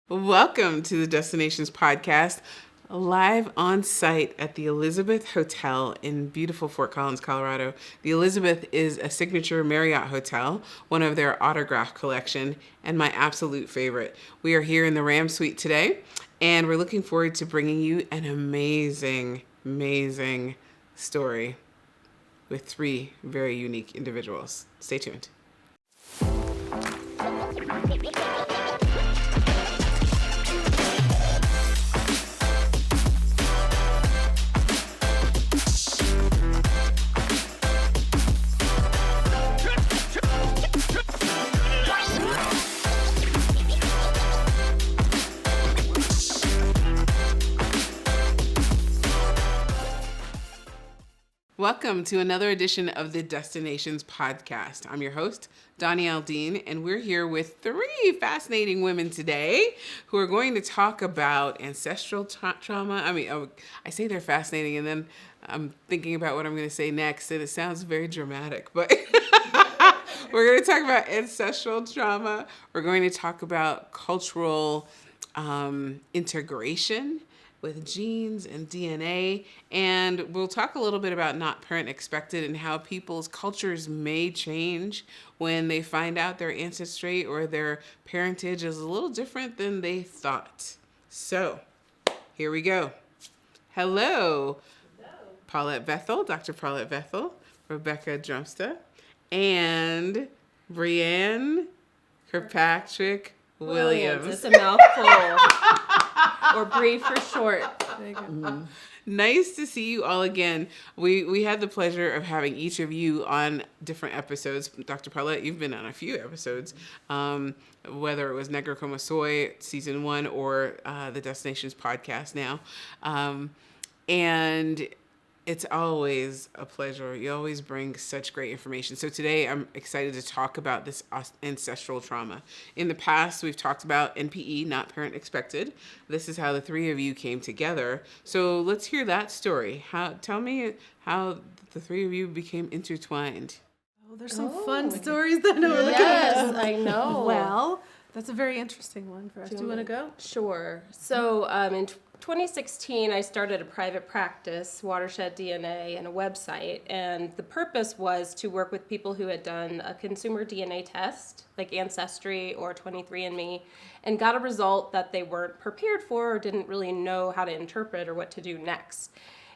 Welcome to the Destinations Podcast, live on site at the Elizabeth Hotel in beautiful Fort Collins, Colorado. The Elizabeth is a signature Marriott hotel, one of their autograph collection, and my absolute favorite. We are here in the Ram Suite today, and we're looking forward to bringing you an amazing story with three very unique individuals. Stay tuned. Welcome to another edition of the Destinations Podcast. I'm your host, Doni Aldine, and we're here with three fascinating women today who are going to talk about ancestral trauma. I say they're fascinating, and then I'm thinking about what I'm going to say next, and it sounds very dramatic, but we're going to talk about ancestral trauma. We're going to talk about cultural integration with genes and DNA, and we'll talk a little bit about not parent expected and how people's cultures may change when they find out their ancestry or their parentage is a little different than they thought. So, here we go. Hello. Paulette Bethel, Dr. Paulette Bethel, Rebekah Drumsta, and Brianne Kirkpatrick Williams. It's a mouthful. Or Bree for short. Nice to see you all again. We had the pleasure of having each of you on different episodes. Dr. Paulette, you've been on a few episodes, whether it was Negro Como Soy season 1 or the Destinations Podcast now. And it's always a pleasure. You always bring such great information. So today I'm excited to talk about this ancestral trauma. In the past, we've talked about NPE, not parent expected. This is how the three of you came together. So let's hear that story. Tell me how the three of you became intertwined. Oh, there's some fun stories that we're looking at. Yes, I know. Well, that's a very interesting one for us. Do you want to go? Sure. So in 2016, I started a private practice, Watershed DNA, and a website. And the purpose was to work with people who had done a consumer DNA test, like Ancestry or 23andMe, and got a result that they weren't prepared for or didn't really know how to interpret or what to do next.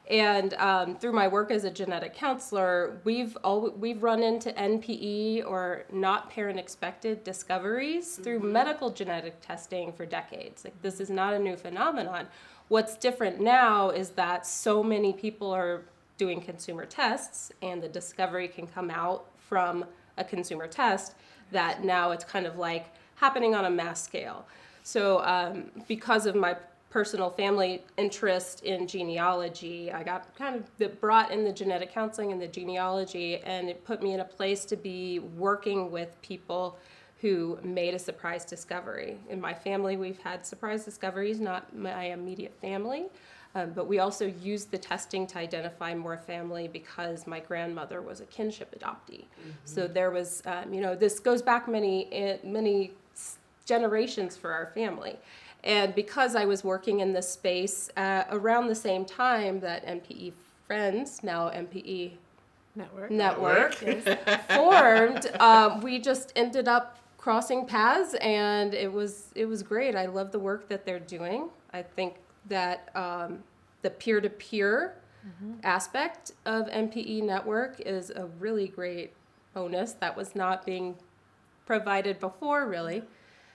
And through my work as a genetic counselor, we've run into NPE or not parent expected discoveries through medical genetic testing for decades. Like, this is not a new phenomenon. What's different now is that so many people are doing consumer tests, and the discovery can come out from a consumer test that now it's kind of like happening on a mass scale. So because of my personal family interest in genealogy, I got kind of brought in the genetic counseling and the genealogy, and it put me in a place to be working with people who made a surprise discovery. In my family, we've had surprise discoveries, not my immediate family, but we also used the testing to identify more family because my grandmother was a kinship adoptee. Mm-hmm. So there was, this goes back many generations for our family. And because I was working in this space around the same time that NPE Friends, now NPE Network formed, we just ended up crossing paths, and it was great. I love the work that they're doing. I think that the peer-to-peer aspect of NPE Network is a really great bonus that was not being provided before, really.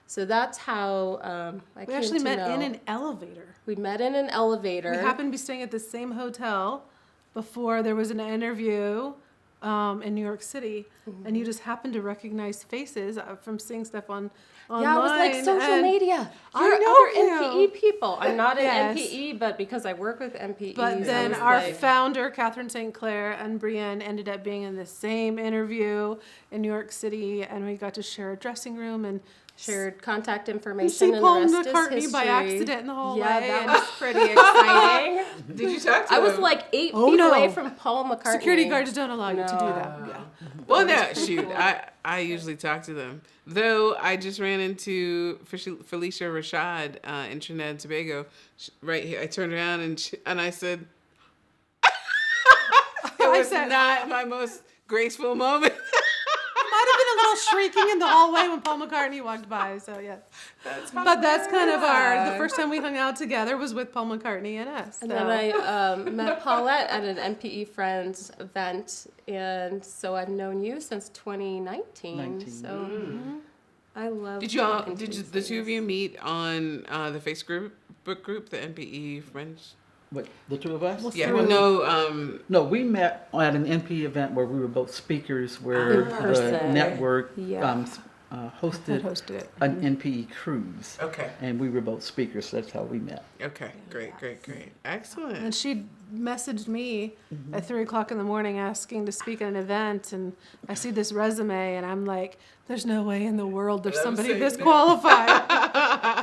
So that's how I came to know. We actually met in an elevator. We met in an elevator. We happened to be staying at the same hotel before there was an interview in New York City, and you just happened to recognize faces from seeing stuff online. Yeah, it was like social media. I You're know other NPE people. I'm not an Yes. NPE, but because I work with NPE. But then our founder, Catherine St. Clair, and Brianne ended up being in the same interview in New York City, and we got to share a dressing room and shared contact information, see and Paul the rest McCartney is history. by accident in the hallway. Yeah, that was pretty exciting. Did you talk to I was him? like 8 feet away from Paul McCartney. Security guards don't allow you to do that. Yeah. Well, no, shoot. I usually talk to them. Though I just ran into Felicia Rashad in Trinidad and Tobago right here. I turned around and I said, it was not my most graceful moment. Might have been a little shrieking in the hallway when Paul McCartney walked by. So yeah, but that's kind of the first time we hung out together was with Paul McCartney and us. And then I met Paulette at an MPE Friends event, and so I've known you since 2019. So I love. Did the two of you meet on the Facebook group, the MPE Friends? What, the two of us? Yeah, well, no. No, we met at an NP event where we were both speakers, where the network hosted it. an NPE cruise. Okay. And we were both speakers, so that's how we met. Okay, great. Excellent. And she messaged me at 3:00 in the morning asking to speak at an event, and I see this resume, and I'm like, there's no way in the world there's somebody this qualified.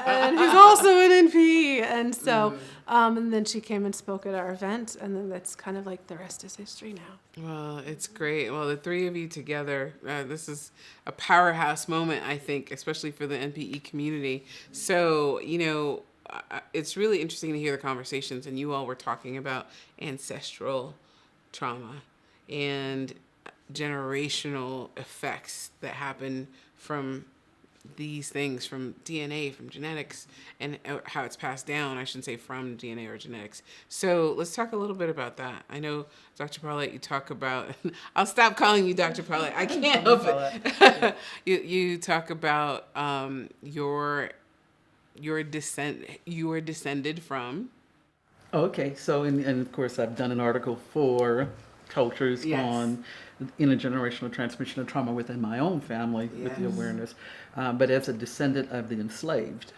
And who's also an NP. And so, and then she came and spoke at our event, and then that's kind of like the rest is history now. Well, it's great. Well, the three of you together, this is a powerhouse moment, I think, especially for the NPE community. So, it's really interesting to hear the conversations, and you all were talking about ancestral trauma and generational effects that happen from these things, from DNA, from genetics, and how it's passed down. I shouldn't say from DNA or genetics. So let's talk a little bit about that. I know, Dr. Paulette, you talk about, I'll stop calling you Dr. Paulette. I can't help it. You talk about your descent, you are descended from. Oh, okay, so, and of course, I've done an article for Cultures on intergenerational transmission of trauma within my own family with the awareness. But as a descendant of the enslaved,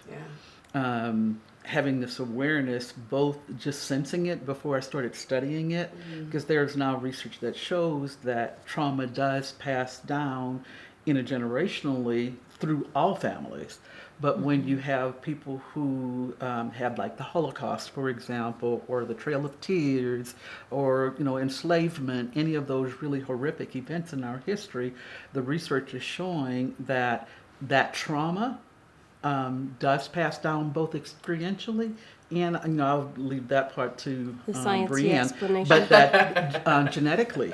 having this awareness, both just sensing it before I started studying it, because there's now research that shows that trauma does pass down intergenerationally through all families. But when you have people who had like the Holocaust, for example, or the Trail of Tears, or enslavement, any of those really horrific events in our history, the research is showing that trauma does pass down both experientially, and I'll leave that part to the sciencey Brianne, explanation. but that genetically,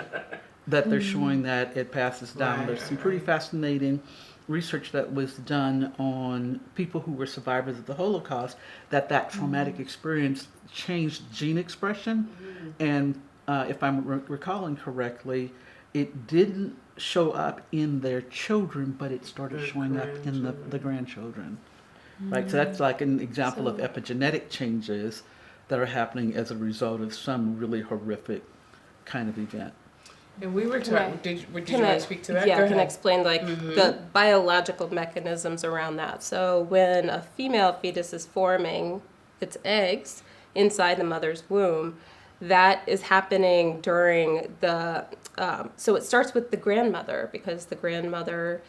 that they're showing that it passes down. There's some pretty fascinating research that was done on people who were survivors of the Holocaust, that traumatic experience changed gene expression, and if I'm recalling correctly, it didn't show up in their children, but it started showing up in the grandchildren. Right, so that's like an example of epigenetic changes that are happening as a result of some really horrific kind of event. And we were talking, did you want to speak to that? Yeah, I can explain the biological mechanisms around that. So when a female fetus is forming its eggs inside the mother's womb, that is happening during so it starts with the grandmother, because the grandmother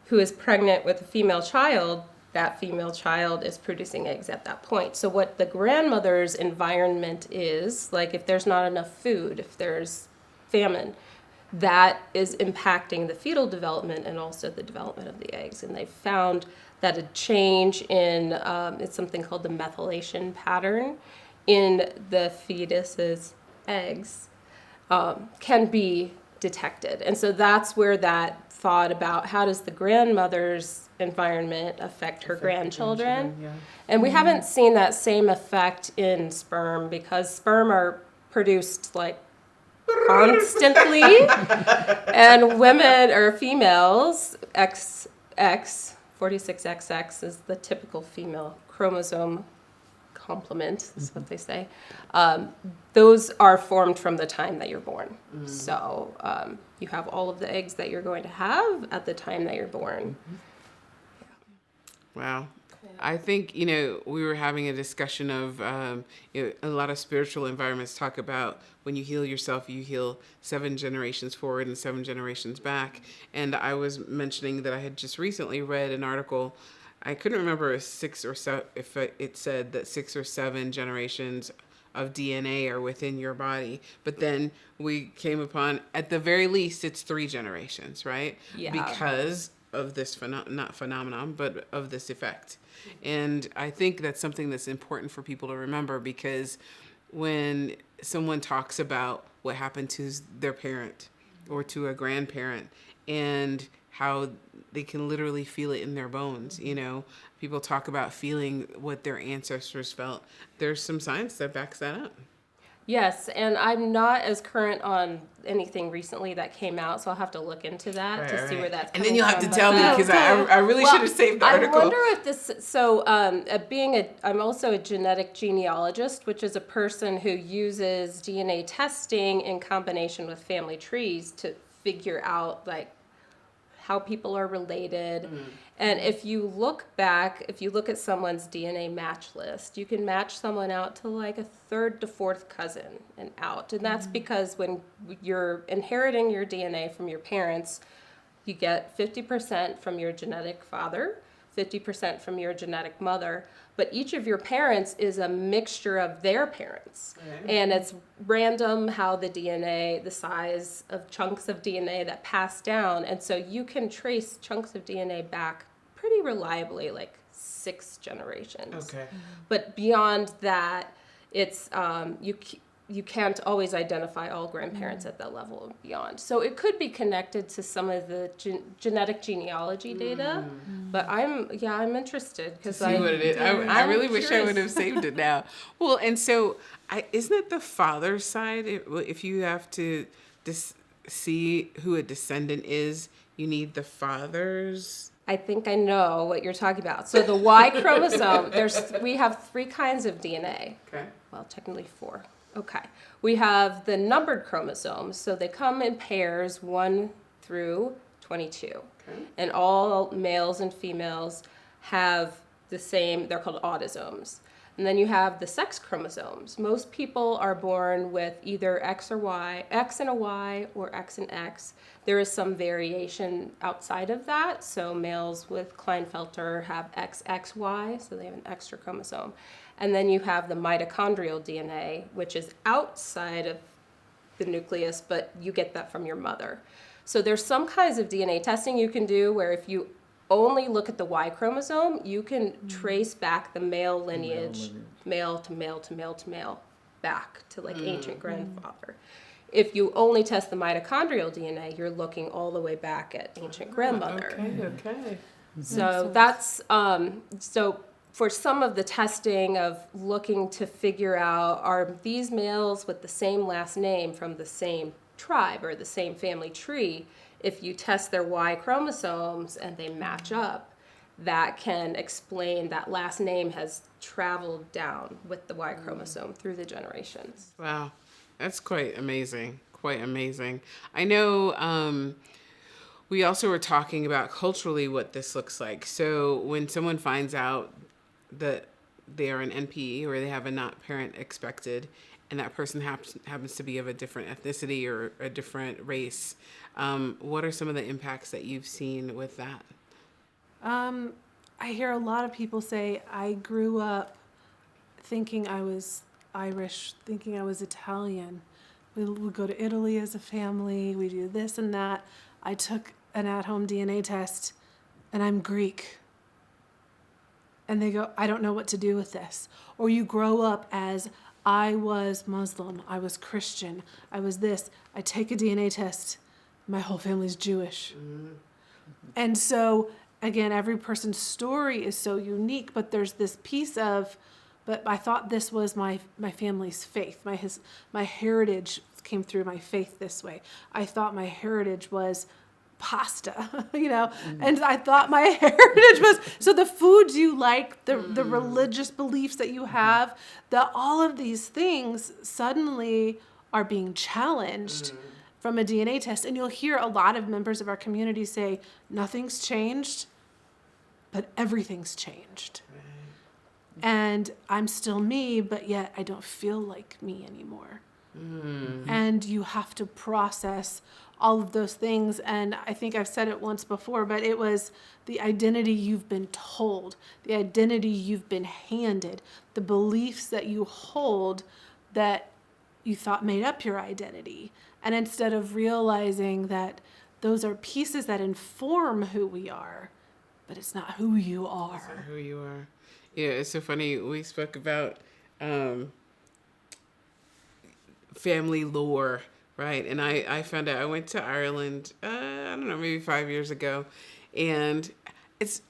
who is pregnant with a female child, that female child is producing eggs at that point. So what the grandmother's environment is, like if there's not enough food, if there's famine, that is impacting the fetal development and also the development of the eggs. And they found that a change in, it's something called the methylation pattern in the fetus's eggs can be detected. And so that's where that thought about how does the grandmother's environment affect her grandchildren. And we haven't seen that same effect in sperm, because sperm are produced like constantly, and women or females, XX, 46XX is the typical female chromosome complement, is what they say. Those are formed from the time that you're born. So you have all of the eggs that you're going to have at the time that you're born. Wow. I think, we were having a discussion of a lot of spiritual environments talk about when you heal yourself, you heal 7 generations forward and 7 generations back. And I was mentioning that I had just recently read an article. I couldn't remember if it said that 6 or 7 generations of DNA are within your body. But then we came upon, at the very least, it's 3 generations, right? Yeah. Because of this not phenomenon, but of this effect. And I think that's something that's important for people to remember, because when someone talks about what happened to their parent or to a grandparent and how they can literally feel it in their bones, you know, people talk about feeling what their ancestors felt. There's some science that backs that up. Yes, and I'm not as current on anything recently that came out, so I'll have to look into that to see where that's and coming then you'll have to from. tell me, because I really should have saved the article. I wonder if this, so I'm also a genetic genealogist, which is a person who uses DNA testing in combination with family trees to figure out like how people are related. And if you look at someone's DNA match list, you can match someone out to like a 3rd to 4th cousin and out. And that's because when you're inheriting your DNA from your parents, you get 50% from your genetic father, 50% from your genetic mother, but each of your parents is a mixture of their parents. Okay. And it's random how the DNA, the size of chunks of DNA that pass down. And so you can trace chunks of DNA back pretty reliably, like 6 generations. Okay. But beyond that, it's you can't always identify all grandparents at that level and beyond. So it could be connected to some of the genetic genealogy data, but I'm interested because see what it is. I really wish I would have saved it now. Well, and so isn't it the father's side? If you have to see who a descendant is, you need the father's. I think I know what you're talking about. So the Y chromosome, we have 3 kinds of DNA. Okay. Well, technically 4. Okay. We have the numbered chromosomes, so they come in pairs 1 through 22. Okay. And all males and females have the same, they're called autosomes. And then you have the sex chromosomes. Most people are born with either X or Y, X and a Y, or X and X. There is some variation outside of that. So males with Klinefelter have XXY, so they have an extra chromosome. And then you have the mitochondrial DNA, which is outside of the nucleus, but you get that from your mother. So there's some kinds of DNA testing you can do where if you only look at the Y chromosome, you can trace back the male lineage, male to male to male to male, back to like ancient grandfather. If you only test the mitochondrial DNA, you're looking all the way back at ancient grandmother. Okay. So that's so for some of the testing of looking to figure out, are these males with the same last name from the same tribe or the same family tree? If you test their Y chromosomes and they match up, that can explain that last name has traveled down with the Y chromosome through the generations. Wow, that's quite amazing. Quite amazing. I know we also were talking about culturally what this looks like. So when someone finds out that they are an NPE or they have a not parent expected, and that person happens to be of a different ethnicity or a different race, what are some of the impacts that you've seen with that? I hear a lot of people say, I grew up thinking I was Irish, thinking I was Italian. We would go to Italy as a family, we do this and that. I took an at-home DNA test, and I'm Greek. And they go, I don't know what to do with this. Or you grow up as, I was Muslim, I was Christian, I was this. I take a DNA test, my whole family's Jewish. And so, again, every person's story is so unique, but there's this piece of, but I thought this was my family's faith. My heritage came through my faith this way. I thought my heritage was pasta, and I thought my heritage was, so the foods you like, the religious beliefs that you have, all of these things suddenly are being challenged from a DNA test. And you'll hear a lot of members of our community say, nothing's changed, but everything's changed. And I'm still me, but yet I don't feel like me anymore. And you have to process all of those things. And I think I've said it once before, but it was the identity you've been told, the identity you've been handed, the beliefs that you hold that you thought made up your identity. And instead of realizing that those are pieces that inform who we are, but it's not who you are. It's not who you are. Yeah, it's so funny. We spoke about family lore, right? And I found out I went to Ireland, I don't know, maybe 5 years ago. And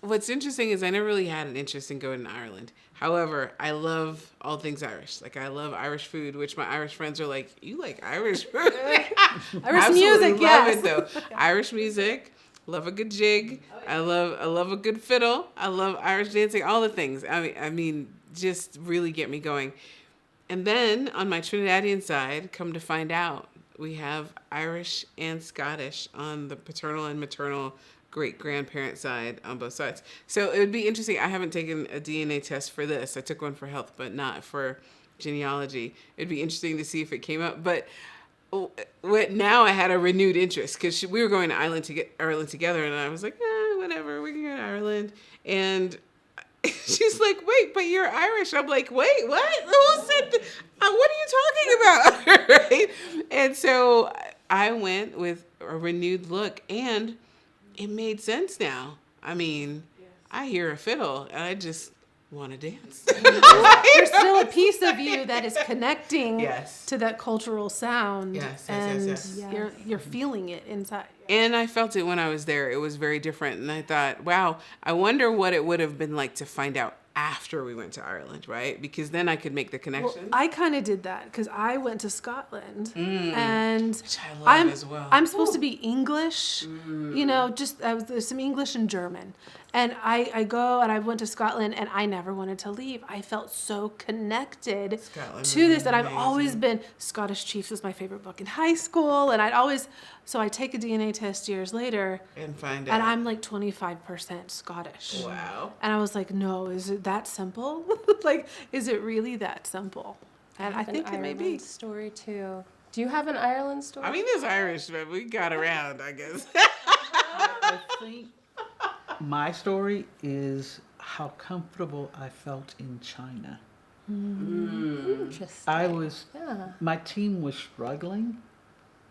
what's interesting is I never really had an interest in going to Ireland. However, I love all things Irish. Like, I love Irish food, which my Irish friends are like, you like Irish food? Irish music, love yes. it, though. Irish music, love a good jig. I love a good fiddle. I love Irish dancing, all the things. I mean, just really get me going. And then on my Trinidadian side, come to find out, we have Irish and Scottish on the paternal and maternal great-grandparent side on both sides. So it would be interesting. I haven't taken a DNA test for this. I took one for health, but not for genealogy. It'd be interesting to see if it came up. But now I had a renewed interest because we were going to Ireland together, and I was like, whatever, we can go to Ireland. And she's like, wait, but you're Irish. I'm like, wait, what? Who said what are you talking about? Right? And so I went with a renewed look, and it made sense now. I mean, I hear a fiddle, and I just want to dance. There's still a piece of you that is connecting Yes. to that cultural sound. Yes. You're feeling it inside. And I felt it when I was there. It was very different. And I thought, wow, I wonder what it would have been like to find out after we went to Ireland, right? Because then I could make the connection. Well, I kind of did that because I went to Scotland, and Which I love as well. I'm supposed to be English, there's some English and German, and I go and I went to Scotland, and I never wanted to leave. I felt so connected to this, and I've always been. Scottish Chiefs was my favorite book in high school, and so I take a DNA test years later and find out. and I'm like 25% Scottish. Wow. And I was like, no, is it that simple? Like, is it really that simple? And I think it may be. Story too. Do you have an Ireland story? I mean, there's Irish, but we got around, I guess. I think my story is how comfortable I felt in China. Interesting. My team was struggling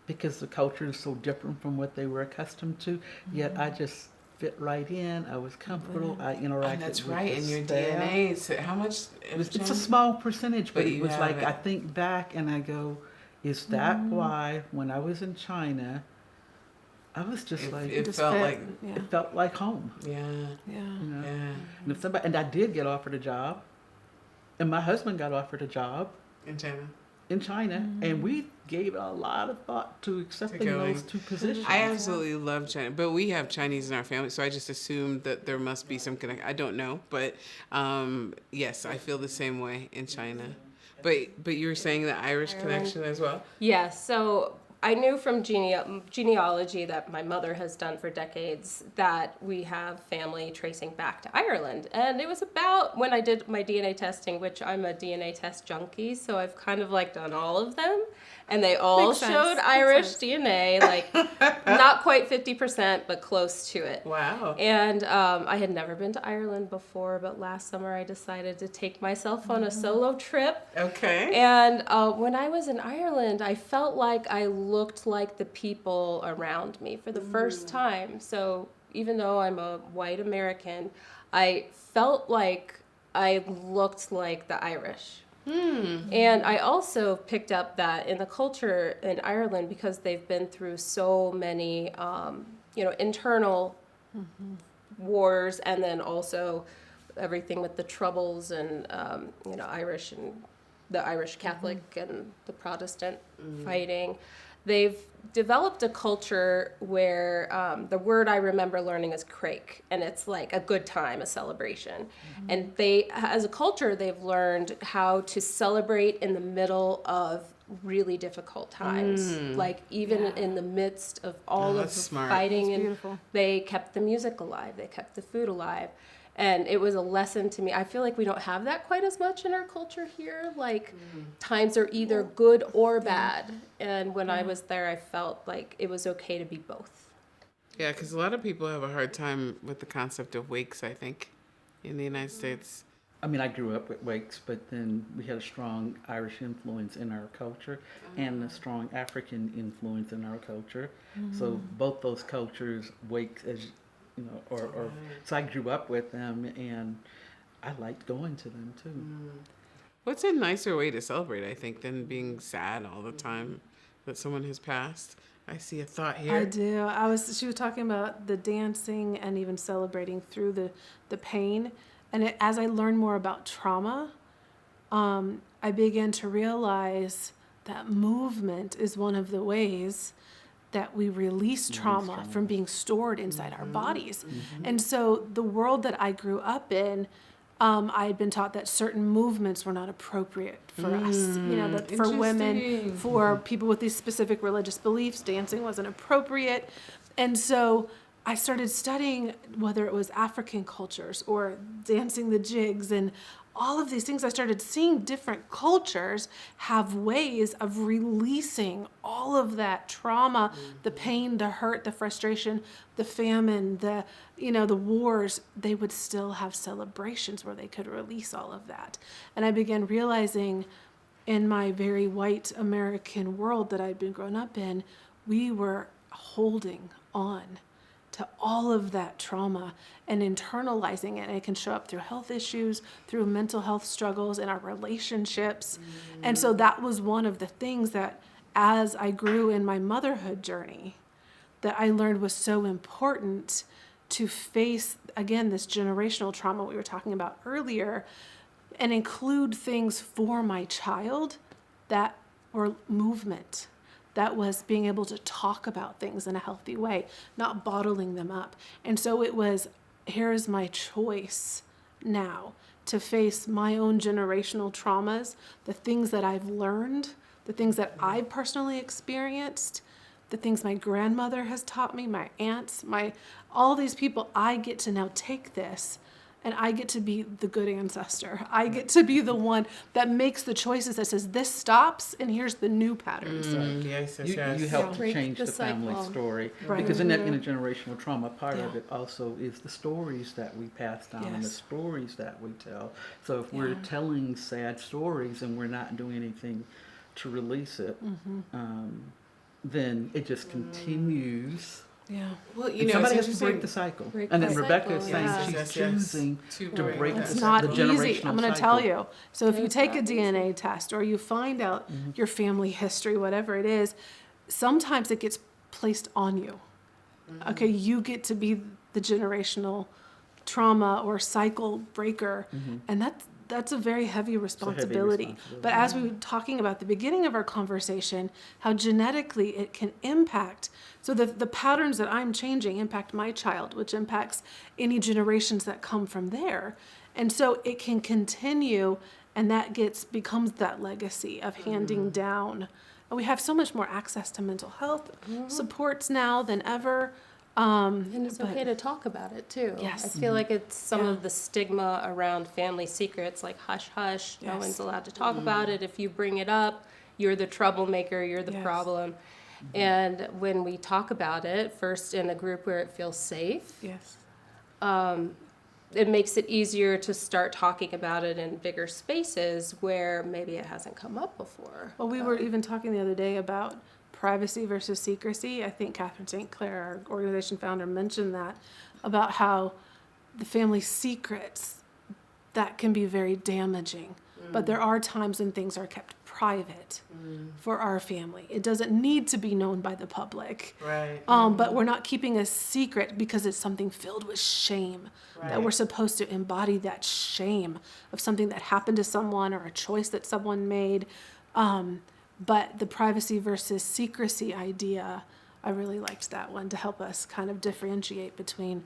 because the culture is so different from what they were accustomed to, yet I just fit right in. I was comfortable. I interacted That's with right, the in your staff. DNA. So how much? It's a small percentage, but But it you was have like, it. I think back and I go, is that why when I was in China, I was just like, It Just felt fit. like, Yeah. it felt like home. yeah. Yeah. You know? Yeah. And I did get offered a job, and my husband got offered a job In China. in China, and we gave a lot of thought to accepting going. those two positions. I absolutely love China, but we have Chinese in our family, so I just assumed that there must be some connection. I don't know, but yes, I feel the same way in China. But you were saying the Irish connection as well? Yes. So I knew from genealogy that my mother has done for decades that we have family tracing back to Ireland. And it was about when I did my DNA testing, which I'm a DNA test junkie, so I've kind of like done all of them. And they all Makes sense. showed Makes Irish sense. DNA, like not quite 50%, but close to it. Wow. And I had never been to Ireland before, but last summer I decided to take myself on a solo trip. Okay. And when I was in Ireland, I felt like I looked like the people around me for the first time. So even though I'm a white American, I felt like I looked like the Irish. And I also picked up that in the culture in Ireland, because they've been through so many, internal wars, and then also everything with the Troubles and, Irish and the Irish Catholic and the Protestant fighting. They've developed a culture where the word I remember learning is craic, and it's like a good time, a celebration. And they, as a culture, they've learned how to celebrate in the middle of really difficult times. Like even in the midst of all of the smart. fighting, That's and beautiful. they kept the music alive, they kept the food alive. And it was a lesson to me. I feel like we don't have that quite as much in our culture here. Like times are either good or bad. And when I was there, I felt like it was okay to be both. Yeah, because a lot of people have a hard time with the concept of wakes, I think, in the United States. I mean, I grew up with Wakes, but then we had a strong Irish influence in our culture and a strong African influence in our culture. So both those cultures, Wakes, as you know, or so I grew up with them, and I liked going to them too. What's a nicer way to celebrate, I think, than being sad all the time that someone has passed? I see a thought here. I do. She was talking about the dancing and even celebrating through the pain. And as I learned more about trauma, I began to realize that movement is one of the ways that we release trauma from being stored inside our bodies. And so the world that I grew up in, I had been taught that certain movements were not appropriate for us. You know, that for women, for people with these specific religious beliefs, dancing wasn't appropriate. And so I started studying whether it was African cultures or dancing the jigs and all of these things. I started seeing different cultures have ways of releasing all of that trauma, the pain, the hurt, the frustration, the famine, the wars. They would still have celebrations where they could release all of that. And I began realizing in my very white American world that I'd been grown up in, we were holding on to all of that trauma and internalizing it. And it can show up through health issues, through mental health struggles in our relationships. And so that was one of the things that as I grew in my motherhood journey, that I learned was so important to face, again, this generational trauma we were talking about earlier, and include things for my child that were movement. That was being able to talk about things in a healthy way, not bottling them up. And so it was, here's my choice now to face my own generational traumas, the things that I've learned, the things that I've personally experienced, the things my grandmother has taught me, my aunts, all these people. I get to now take this and I get to be the good ancestor. I get to be the one that makes the choices that says this stops and here's the new patterns. Yes. You help to Break change the the family cycle. story. Right. Because in that intergenerational trauma, part of Yeah. it also is the stories that we pass down and the Yes. stories that we tell. So if we're Yeah. telling sad stories and we're not doing anything to release it, then it just continues. Yeah. Well, And somebody has to interesting. break the cycle. Break And the then Rebecca cycle, is saying yeah. she's Yes. choosing To to break break that It's the not easy. generational I'm going to cycle. tell you. So if you It's take a not DNA test or you find out your family history, whatever it is, sometimes it gets placed on you. Okay, you get to be the generational trauma or cycle breaker, and that's a very heavy responsibility. But as we were talking about at the beginning of our conversation, how genetically it can impact, so the patterns that I'm changing impact my child, which impacts any generations that come from there. And so it can continue, and that becomes that legacy of handing down. And we have so much more access to mental health supports now than ever. And it's okay to talk about it too. Yes. I feel like it's some Yeah. of the stigma around family secrets, like hush hush, no Yes. one's allowed to talk about it. If you bring it up, you're the troublemaker, you're the Yes. problem. And when we talk about it, first in a group where it feels safe, Yes. it makes it easier to start talking about it in bigger spaces where maybe it hasn't come up before. Well, we were even talking the other day about privacy versus secrecy. I think Catherine St. Clair, our organization founder, mentioned that about how the family secrets, that can be very damaging. But there are times when things are kept private for our family. It doesn't need to be known by the public. Right. But we're not keeping a secret because it's something filled with shame. That Right. we're supposed to embody that shame of something that happened to someone or a choice that someone made. But the privacy versus secrecy idea, I really liked that one to help us kind of differentiate between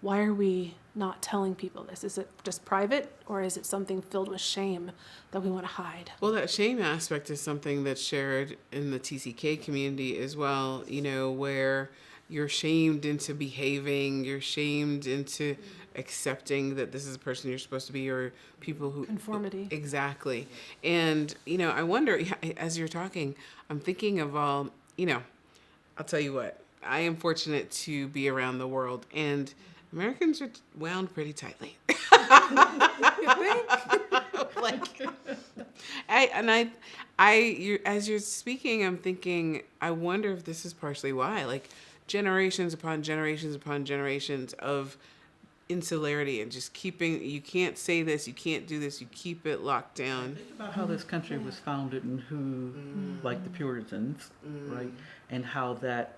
why are we not telling people this? Is it just private or is it something filled with shame that we want to hide? Well, that shame aspect is something that's shared in the TCK community as well, where you're shamed into behaving, you're shamed into accepting that this is a person you're supposed to be, or people who... Conformity. Exactly. And, I wonder, as you're talking, I'm thinking of all, I'll tell you what, I am fortunate to be around the world, and Americans are wound pretty tightly. Like, as you're speaking, I'm thinking, I wonder if this is partially why, like, generations upon generations upon generations of insularity and just keeping, you can't say this, you can't do this, you keep it locked down. Think about how this country was founded and who, like the Puritans, right? And how that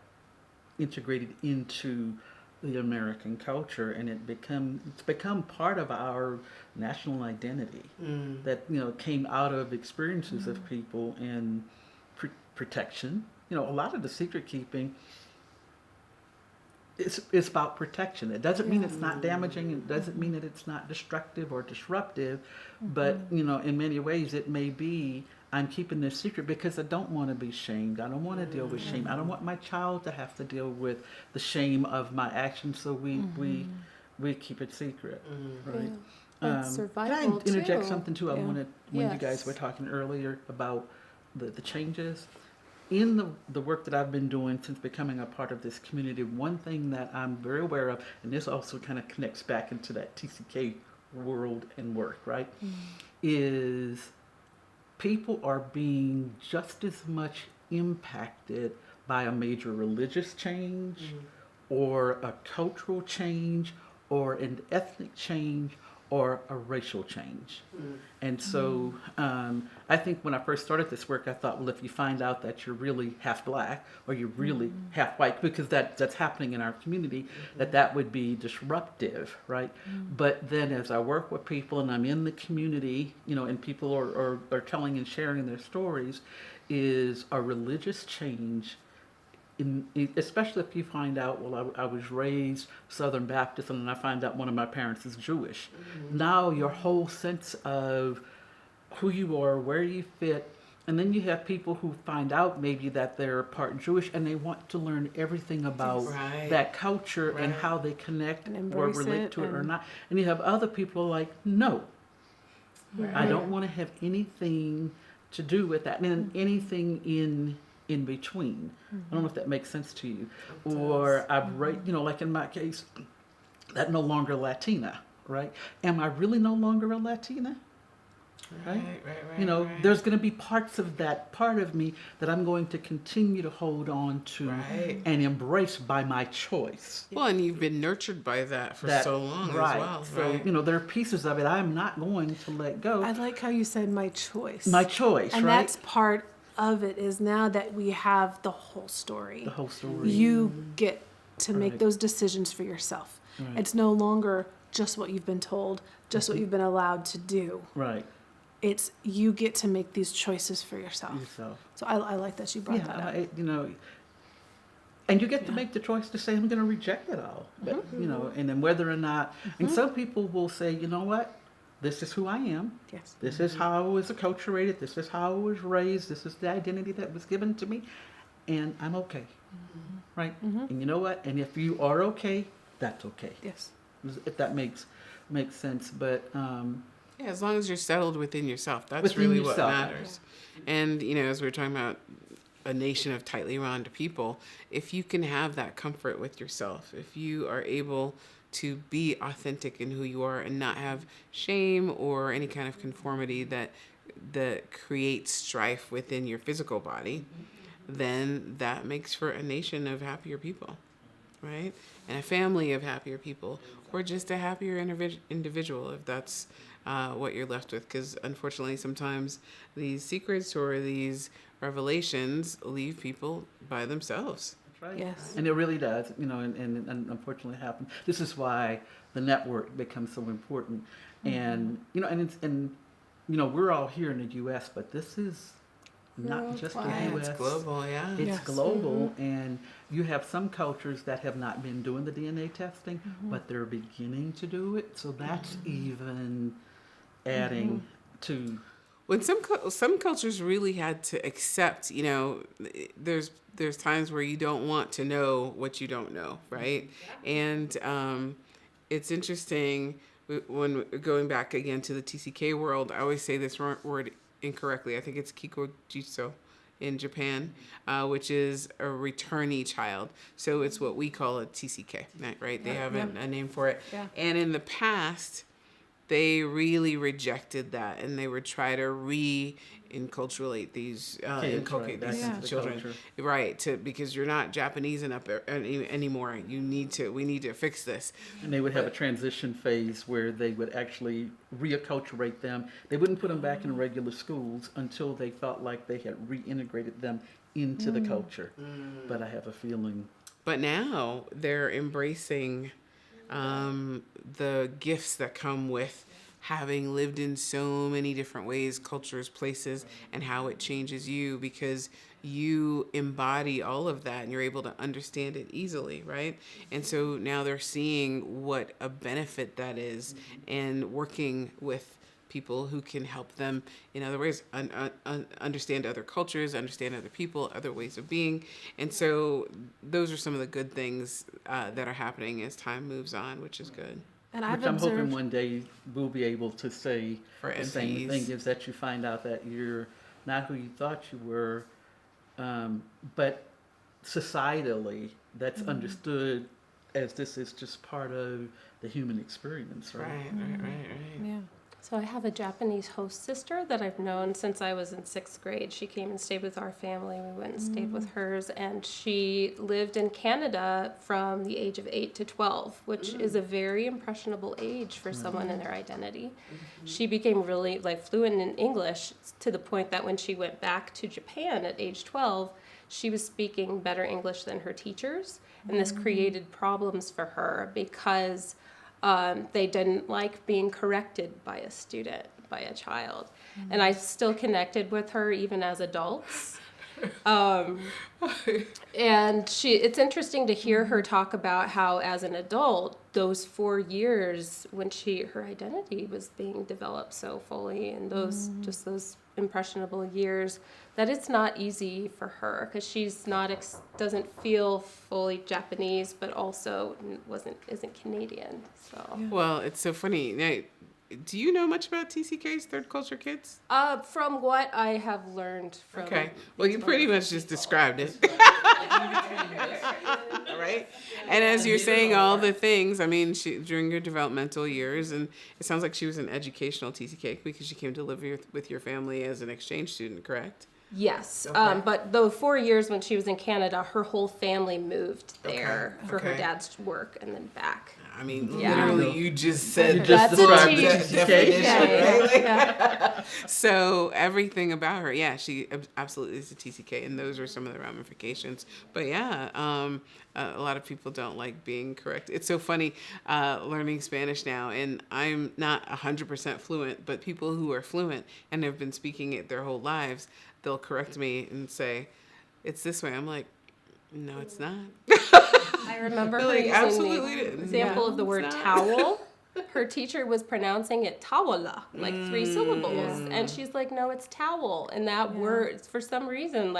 integrated into the American culture, and it's become part of our national identity that, you know, came out of experiences of people and protection. You know, a lot of the secret keeping it's about protection. It doesn't mean it's not damaging. It doesn't mean that it's not destructive or disruptive. But, you know, in many ways it may be, I'm keeping this secret because I don't want to be shamed. I don't want to deal with shame. I don't want my child to have to deal with the shame of my actions. So we keep it secret, right? It's survival, can I interject too. something too? I wanted, when you guys were talking earlier about the changes. In the work that I've been doing since becoming a part of this community, one thing that I'm very aware of, and this also kind of connects back into that TCK world and work, right, is people are being just as much impacted by a major religious change or a cultural change or an ethnic change or a racial change. And so I think when I first started this work, I thought, well, if you find out that you're really half black or you're really half white, because that's happening in our community, that would be disruptive, right? But then as I work with people and I'm in the community, you know, and people are telling and sharing their stories, is a religious change. Especially if you find out, well, I was raised Southern Baptist and then I find out one of my parents is Jewish. Now your whole sense of who you are, where you fit, and then you have people who find out maybe that they're part Jewish and they want to learn everything about that culture and how they connect or relate to it or not. And you have other people who are like, no, I don't want to have anything to do with that. And then anything in between. I don't know if that makes sense to you. Or you know, like in my case, that no longer Latina, right? Am I really no longer a Latina? Right. You know, there's going to be parts of that part of me that I'm going to continue to hold on to and embrace by my choice. Well, and you've been nurtured by that for so long as well. So, you know, there are pieces of it I'm not going to let go. I like how you said my choice. My choice, and right? that's part of it, is now that we have the whole story. The whole story. You get to make those decisions for yourself. It's no longer just what you've been told, just what you've been allowed to do. Right. It's you get to make these choices for yourself. So I like that you brought that up. You know, and you get to make the choice to say, I'm going to reject it all. But, you know, and then whether or not, and some people will say, you know what? This is who I am. Yes. This is how I was acculturated. This is how I was raised. This is the identity that was given to me. And I'm okay. Right? And you know what? And if you are okay, that's okay. Yes. If that makes sense. But yeah, as long as you're settled within yourself, that's within really yourself. what matters. And, you know, as we're talking about a nation of tightly wound people, if you can have that comfort with yourself, if you are able to be authentic in who you are and not have shame or any kind of conformity that creates strife within your physical body, then that makes for a nation of happier people, right? And a family of happier people, or just a happier individual, if that's what you're left with. Because unfortunately, sometimes these secrets or these revelations leave people by themselves. Right. Yes. And it really does, you know, and unfortunately happens. This is why the network becomes so important. And, you know, and you know, we're all here in the U.S., but this is not just the U.S. It's global, yeah. It's global, and you have some cultures that have not been doing the DNA testing, but they're beginning to do it. So that's even adding to... When some cultures really had to accept, you know, there's times where you don't want to know what you don't know, right? And it's interesting when going back again to the TCK world. I always say this word incorrectly. I think it's kikojutsu in Japan, which is a returnee child. So it's what we call a TCK, right? They have a name for it. Yeah. And in the past, they really rejected that, and they would try to inculturate these inculcate right, these back into the children, culture. right? Because you're not Japanese enough anymore. We need to fix this. And they would have a transition phase where they would actually reacculturate them. They wouldn't put them back in regular schools until they felt like they had reintegrated them into the culture. But I have a feeling. But now they're embracing the gifts that come with having lived in so many different ways, cultures, places, and how it changes you, because you embody all of that and you're able to understand it easily, right? And so now they're seeing what a benefit that is, and working with people who can help them in other ways understand other cultures, understand other people, other ways of being. And so those are some of the good things that are happening as time moves on, which is good. And I've Which I'm hoping observed one day we'll be able to say For the same NPEs. thing, is that you find out that you're not who you thought you were, but societally that's understood as this is just part of the human experience, right? Right. yeah. So I have a Japanese host sister that I've known since I was in 6th grade. She came and stayed with our family. We went and stayed with hers, and she lived in Canada from the age of 8 to 12, which is a very impressionable age for someone in their identity. She became really fluent in English to the point that when she went back to Japan at age 12, she was speaking better English than her teachers, and this created problems for her because they didn't like being corrected by a student, by a child. And I still connected with her even as adults. And it's interesting to hear her talk about how as an adult, those 4 years when her identity was being developed so fully, and those impressionable years, that it's not easy for her because she's doesn't feel fully Japanese, but also isn't Canadian. So Well, it's so funny. Now, do you know much about TCK's Third Culture Kids? from what I have learned from Okay. Well, you pretty much just described it. Right? And as you're saying all the things, I mean, during your developmental years, and it sounds like she was an educational TCK because she came to live with your family as an exchange student, correct? Yes, Okay. but the 4 years when she was in Canada, her whole family moved there for her Okay. dad's work and then back. I mean, Yeah. literally, you just said You just That's a described T. the TCK. Yeah. So everything about her, yeah, she absolutely is a TCK, and those are some of the ramifications. But yeah, a lot of people don't like being correct. It's so funny learning Spanish now, and I'm not 100% fluent, but people who are fluent and have been speaking it their whole lives, they'll correct me and say, "It's this way." I'm like, "No, it's not." I remember her Like, using absolutely the didn't. example No, of the it's word not. towel. Her teacher was pronouncing it tawala, like 3 syllables. Yeah. And she's like, no, it's towel. And that word, for some reason,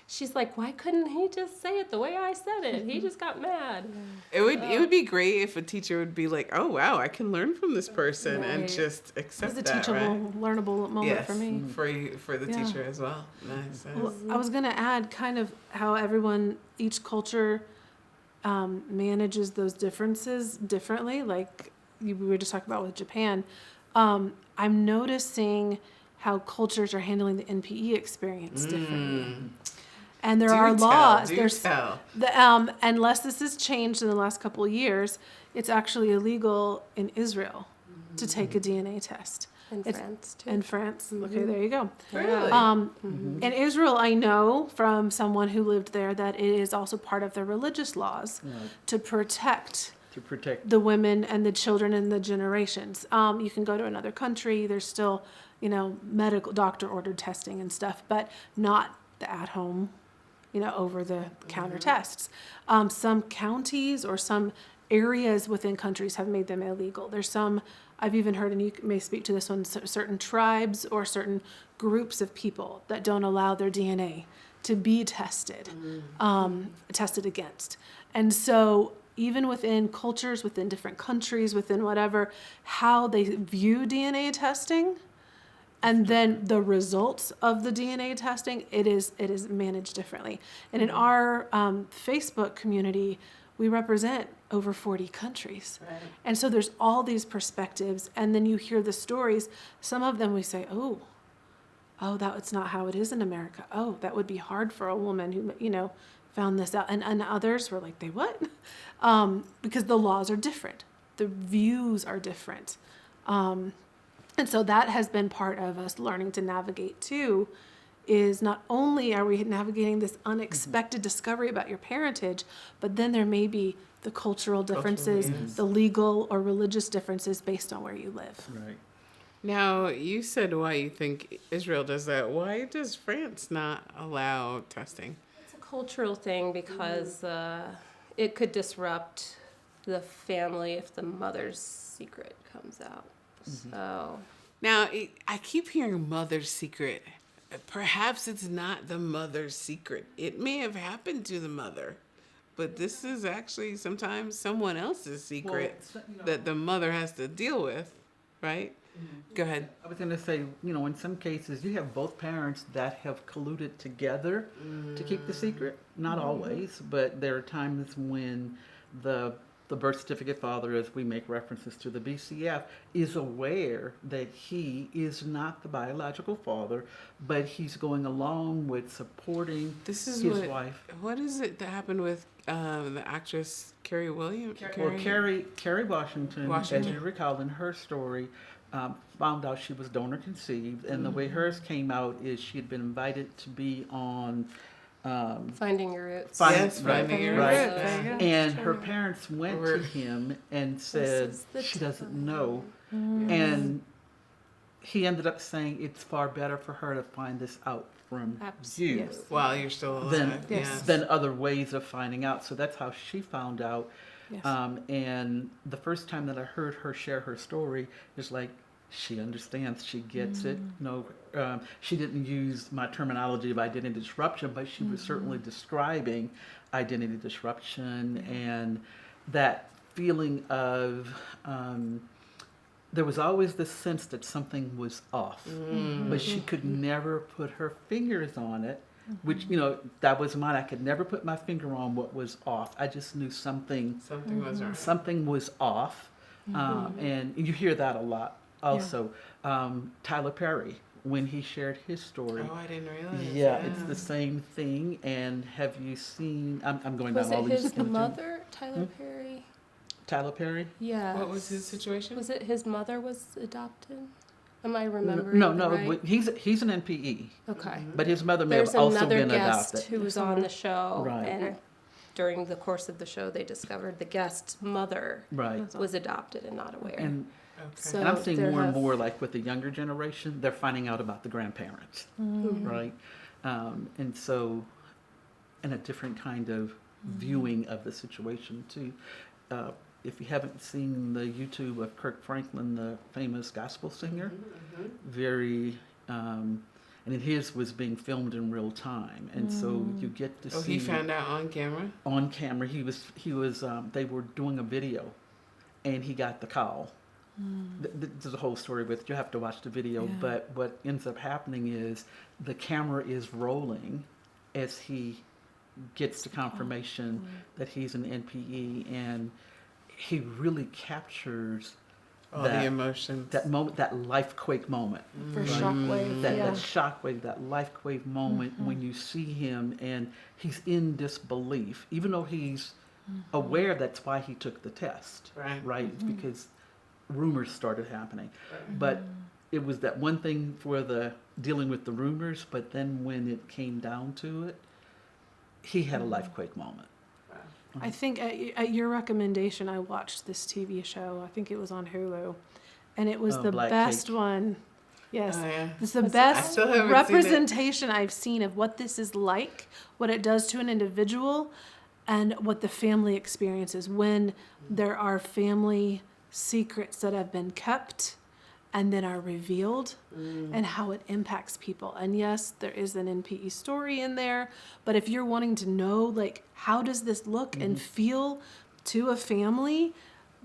she's like, why couldn't he just say it the way I said it? He just got mad. It would be great if a teacher would be like, "Oh wow, I can learn from this person," and Right. just It accept was a that, teachable, right? learnable moment Yes, for me. for the Yeah. teacher as well. Nice. Well, I was going to add kind of how each culture manages those differences differently. Like we were just talking about with Japan. I'm noticing how cultures are handling the NPE experience differently. And there are laws. Unless this has changed in the last couple of years, it's actually illegal in Israel to take a DNA test. In It's- France, too. In France. Okay, there you go. Really? In Israel, I know from someone who lived there that it is also part of their religious laws to protect To protect. the women and the children and the generations. You can go to another country. There's still, medical doctor ordered testing and stuff, but not the at-home, over-the-counter tests. Some counties or some areas within countries have made them illegal. There's some, I've even heard, and you may speak to this one, certain tribes or certain groups of people that don't allow their DNA to be tested against. And so even within cultures, within different countries, within whatever, how they view DNA testing, and then the results of the DNA testing, it is managed differently. And in our Facebook community, we represent over 40 countries. Right. And so there's all these perspectives, and then you hear the stories. Some of them we say, oh, that's not how it is in America. Oh, that would be hard for a woman who, found this out. And others were like, they what? Because the laws are different. The views are different. And so that has been part of us learning to navigate too, is not only are we navigating this unexpected discovery about your parentage, but then there may be the cultural differences, yes. the legal or religious differences based on where you live. Right. Now, you said why you think Israel does that. Why does France not allow testing? It's a cultural thing because it could disrupt the family if the mother's secret comes out. So Now, I keep hearing mother's secret. Perhaps it's not the mother's secret. It may have happened to the mother, but this is actually sometimes someone else's secret that the mother has to deal with, right? Go ahead. I was going to say, in some cases, you have both parents that have colluded together to keep the secret. Not always, but there are times when the birth certificate father, as we make references to the BCF, is aware that he is not the biological father, but he's going along with supporting his wife. What is it that happened with the actress Carrie Williams? Carrie Washington, as Washington. you recall in her story, found out she was donor conceived, and the way hers came out is she had been invited to be on finding your roots. Finding Your Roots. Right. And her parents went to him and said is the she doesn't time. know, and he ended up saying it's far better for her to find this out from Absolutely. you Yes. While you're still alive. Yes. than other ways of finding out. So that's how she found out. Yes. And the first time that I heard her share her story, it's like she understands, she gets it. She didn't use my terminology of identity disruption, but she was certainly describing identity disruption and that feeling of there was always this sense that something was off, but she could never put her fingers on it. Which, that was mine. I could never put my finger on what was off. I just knew something Was wrong. something was off. And you hear that a lot also. Tyler Perry, when he shared his story. Oh, I didn't realize. Yeah, it's the same thing. And have you seen, I'm going Was down all it these. his mother, Tyler Perry? Tyler Perry? Yeah. What was his situation? Was it his mother was adopted? Am I remembering? No, right? he's an NPE, Okay. but his mother may There's have also another been guest adopted. who was on the show, Right. and during the course of the show, they discovered the guest's mother Right. was adopted and not aware. And Okay. So And I'm seeing there more and have- more, like with the younger generation, they're finding out about the grandparents, right? And so, and a different kind of viewing of the situation too. If you haven't seen the YouTube of Kirk Franklin, the famous gospel singer, very, and his was being filmed in real time, and so you get to see. He found out on camera? On camera, he was. They were doing a video, and he got the call. There's a whole story with it. You have to watch the video. Yeah. But what ends up happening is the camera is rolling as he gets the confirmation that he's an NPE, and he really captures All the emotions. that moment, that life quake moment. For Right. shockwave. That Yeah. shockwave, that life quake moment when you see him and he's in disbelief, even though he's aware that's why he took the test. Right. It's because rumors started happening. But it was that one thing for the dealing with the rumors, but then when it came down to it, he had a life quake moment. I think at your recommendation, I watched this TV show. I think it was on Hulu, and it was the Black best Cake. one. Yes, Oh, yeah. it's the I best still haven't seen it. representation I've seen of what this is like, what it does to an individual, and what the family experiences when there are family secrets that have been kept and then are revealed, and how it impacts people. And yes, there is an NPE story in there, but if you're wanting to know, like, how does this look and feel to a family,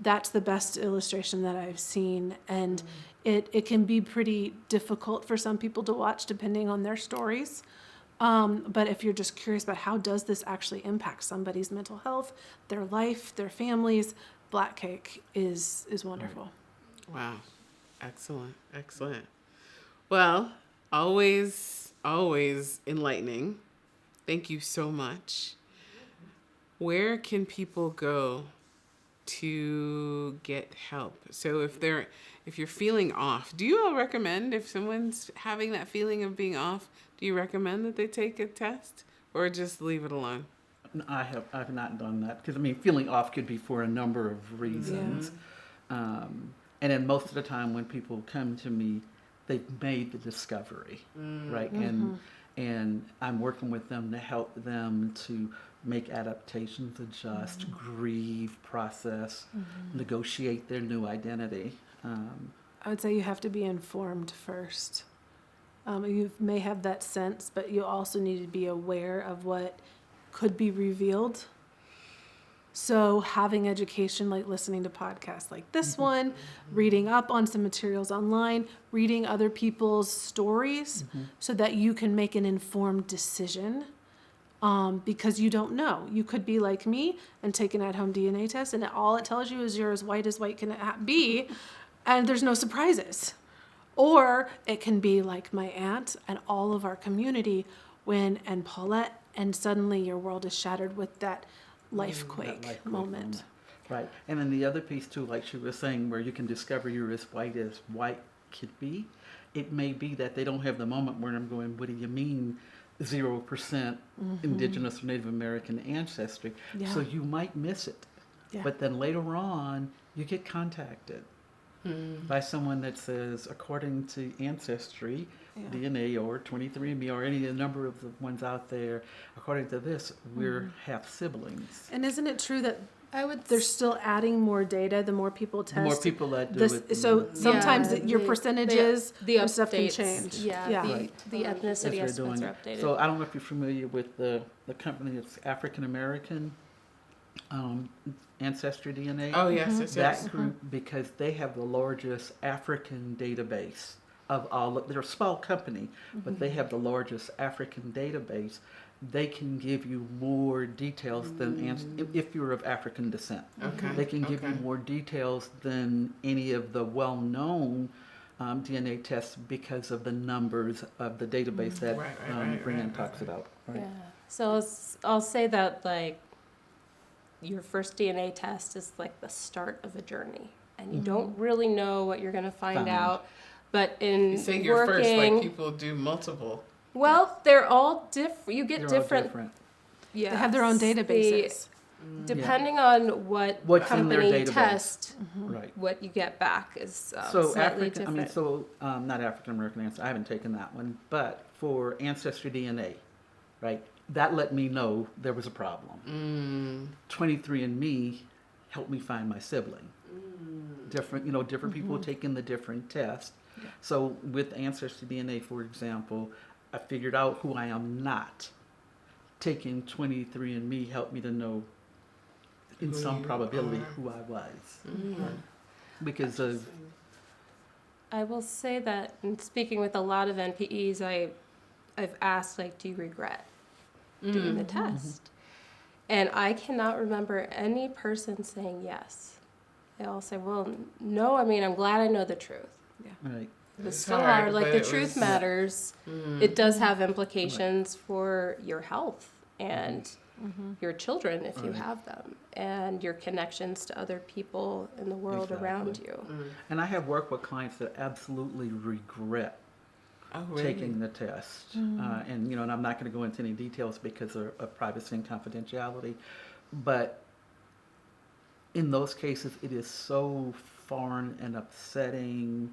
that's the best illustration that I've seen. And it can be pretty difficult for some people to watch depending on their stories. But if you're just curious about how does this actually impact somebody's mental health, their life, their families, Black Cake is wonderful. Wow. Excellent. Excellent. Well, always enlightening. Thank you so much. Where can people go to get help? So if you're feeling off, do you all recommend, if someone's having that feeling of being off, do you recommend that they take a test or just leave it alone? I've not done that because feeling off could be for a number of reasons. And then most of the time when people come to me, they've made the discovery, right? And I'm working with them to help them to make adaptations, adjust, grieve, process, negotiate their new identity. I would say you have to be informed first. You may have that sense, but you also need to be aware of what could be revealed. So having education, like listening to podcasts like this one, reading up on some materials online, reading other people's stories so that you can make an informed decision. Because you don't know. You could be like me and take an at-home DNA test, and all it tells you is you're as white can be, and there's no surprises. Or it can be like my aunt and all of our community and Paulette, and suddenly your world is shattered with that life quake moment. Right. And then the other piece too, like she was saying, where you can discover you're as white could be. It may be that they don't have the moment where I'm going, what do you mean 0% Indigenous or Native American ancestry? Yeah. So you might miss it. Yeah. But then later on, you get contacted by someone that says, according to Ancestry, DNA or 23andMe or any number of the ones out there, according to this, we're half siblings. And isn't it true that they're still adding more data the more people test? The more people that do it. So sometimes your percentages the and stuff can updates, change. The ethnicity As we're estimates doing are it. updated. So I don't know if you're familiar with the company that's African American Ancestry DNA. Oh, yes. That group, because they have the largest African database of all. They're a small company, but they have the largest African database. They can give you more details than if you're of African descent. Okay. They can give you more details than any of the well-known DNA tests because of the numbers of the database that Brianne talks about. Right? Yeah. So I'll say that your first DNA test is like the start of a journey, and you don't really know what you're going to find out. But in You say you're working, first, like people do multiple. well, they're all different. You get They're all different. Yeah. They have their own databases. Depending on what What's in their company database. test, Right. what you get back is So slightly different. not African American ancestry. I haven't taken that one, but for Ancestry DNA, right? That let me know there was a problem. 23andMe helped me find my sibling. Different people taking the different tests. Yeah. So with Ancestry DNA, for example, I figured out who I am not. Taking 23andMe helped me to know, in some probability, who I was. Right? Because of... I will say that in speaking with a lot of NPEs, I've asked, do you regret doing the test? And I cannot remember any person saying yes. They all say, well, no, I'm glad I know the truth. Yeah. Right. It's still hard. The truth matters. It does have implications for your health and your children if you have them, and your connections to other people in the world around you. And I have worked with clients that absolutely regret taking the test. And I'm not going to go into any details because of privacy and confidentiality, but in those cases, it is so foreign and upsetting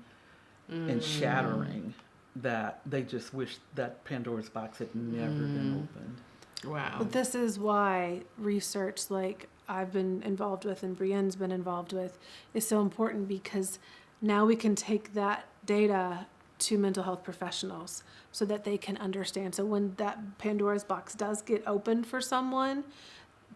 and shattering that they just wish that Pandora's box had never been opened. Wow. But this is why research like I've been involved with and Brianne's been involved with is so important, because now we can take that data to mental health professionals so that they can understand. So when that Pandora's box does get opened for someone,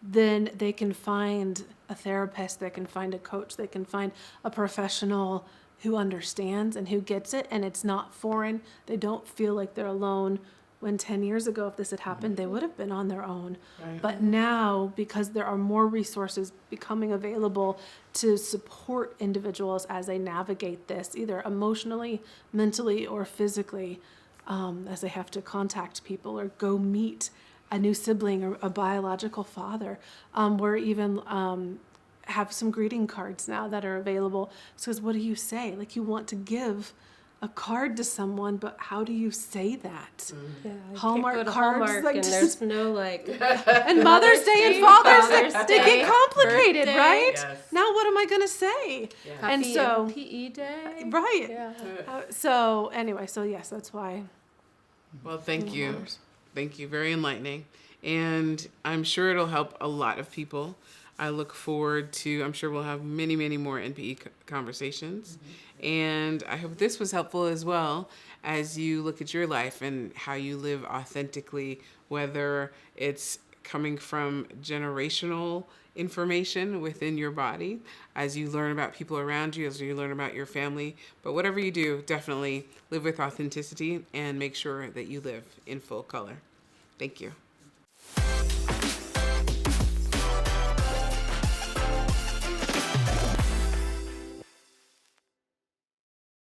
then they can find a therapist, they can find a coach, they can find a professional who understands and who gets it, and it's not foreign. They don't feel like they're alone when 10 years ago, if this had happened, they would have been on their own. Right. But now, because there are more resources becoming available to support individuals as they navigate this, either emotionally, mentally, or physically, as they have to contact people or go meet a new sibling or a biological father. We're even have some greeting cards now that are available. So what do you say? Like, you want to give a card to someone, but how do you say that? Yeah, Hallmark can't go to cards, Hallmark like, and just- there's no like. And Mother's Day and Father's Day, they Day, get complicated, birthday. right? Yes. Now what am I going to say? And Happy so, PE Day. right. Yeah. So anyway, so yes, that's why. Well, thank you. Thank you. Very enlightening. And I'm sure it'll help a lot of people. I look forward to, I'm sure we'll have many, many more NPE conversations. And I hope this was helpful as well as you look at your life and how you live authentically, whether it's coming from generational information within your body, as you learn about people around you, as you learn about your family. But whatever you do, definitely live with authenticity and make sure that you live in full color. Thank you.